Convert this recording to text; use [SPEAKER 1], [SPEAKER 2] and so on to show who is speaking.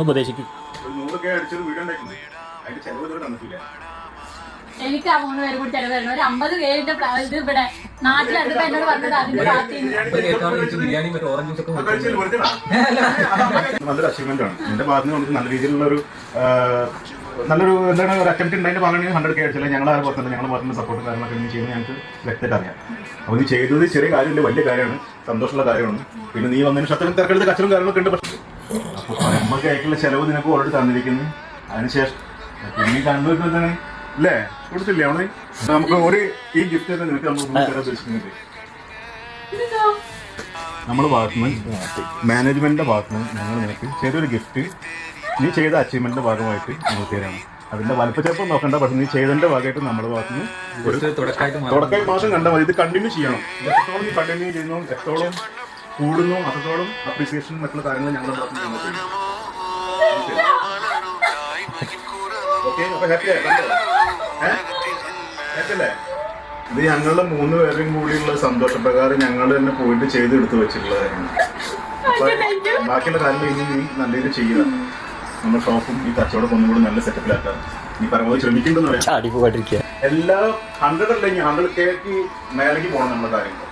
[SPEAKER 1] ഉപദേശിക്കും.
[SPEAKER 2] എനിക്ക് ആ 3 പേര് കൂടി ചെലവ് തരണം. ഒരു 50 പേരിന്റെ ഇത് ഇവിടെ നാട്ടിലെടുത്ത് എന്നോട് പറഞ്ഞത് അതിന്റെ
[SPEAKER 3] നല്ലൊരു അച്ചീവ്മെന്റ് ആണ്. എന്റെ ഭാഗത്ത് നമുക്ക് നല്ല രീതിയിലുള്ള നല്ലൊരു എന്താണ് ഒരു അറ്റംപ്റ്റ് ഉണ്ടായിട്ട് ഭാഗമാണെങ്കിൽ 100K അടിച്ചില്ല. ഞങ്ങൾ ആ പുറത്തുണ്ട്, ഞങ്ങൾ പറഞ്ഞ സപ്പോർട്ട് കാര്യങ്ങളൊക്കെ ഇനി ചെയ്യുന്നത് ഞങ്ങൾക്ക് വ്യക്തമായിട്ട് അറിയാം. അപ്പോൾ നീ ചെയ്തത് ചെറിയ കാര്യമില്ല, വലിയ കാര്യമാണ്, സന്തോഷമുള്ള കാര്യമാണ്. പിന്നെ നീ വന്നതിന് ഷർട്ടും തിരക്കെടുത്ത് കച്ചറും കാര്യങ്ങളൊക്കെ ഉണ്ട്. പക്ഷേ അപ്പോൾ നമ്മൾക്ക് ആയിട്ടുള്ള ചെലവ് നിനക്ക് ഓൾറെഡി തന്നിരിക്കുന്നു. അതിനുശേഷം പിന്നെ കണ്ടുവരുന്നതാണ് അല്ലേ, കൊടുത്തില്ലേ അവള്? നമുക്ക് ഒരു ഈ ഗിഫ്റ്റ് തന്നെ നിനക്ക് നമ്മൾ ഉദ്ദേശിക്കുന്നുണ്ട്. നമ്മുടെ ഭാഗത്തുനിന്ന് മാനേജ്മെന്റിന്റെ ഭാഗത്തുനിന്ന് ഞങ്ങൾ നിനക്ക് ചെറിയൊരു ഗിഫ്റ്റ് നീ ചെയ്ത അച്ചീവ്മെന്റിന്റെ ഭാഗമായിട്ട് നമുക്ക് തരാണ്. അതിന്റെ വലുപ്പച്ചെറുപ്പം നോക്കണ്ട, പക്ഷെ നീ ചെയ്തതിന്റെ ഭാഗമായിട്ട് നമ്മുടെ ഭാഗത്തുനിന്ന് ഒരു തുടക്കായി മാസം കണ്ടാൽ മതി. ഇത് കണ്ടിന്യൂ ചെയ്യണം. എത്രത്തോളം നീ കണ്ടിന്യൂ ചെയ്യുന്നു, എത്രത്തോളം കൂടുന്നു, അത്രത്തോളം അപ്രീസിയേഷൻ മറ്റുള്ള കാര്യങ്ങൾ ഞങ്ങളുടെ ഭാഗത്തുനിന്ന് ഞങ്ങൾ ചെയ്യും. ഓക്കെ, അപ്പൊ ഹാപ്പി ഹാപ്പിയല്ലേ? ഇത് ഞങ്ങളുടെ 3 പേരുടെയും കൂടിയുള്ള സന്തോഷപ്രകാരം ഞങ്ങൾ തന്നെ പോയിട്ട് ചെയ്തെടുത്ത് വെച്ചിട്ടുള്ള കാര്യങ്ങൾ. ബാക്കിയുള്ള കാര്യങ്ങൾ ഇനി നീ നല്ല രീതിയിൽ ചെയ്യുക. നമ്മുടെ ഷോപ്പും ഈ കച്ചവടം ഒന്നും കൂടി നല്ല സെറ്റപ്പിലാക്കാം. നീ പരമാവധി ശ്രമിക്കേണ്ടെന്ന് പറയാം. എല്ലാ 100 അല്ലെങ്കിൽ 100K മേലേക്ക് പോകണം നമ്മുടെ കാര്യങ്ങൾ.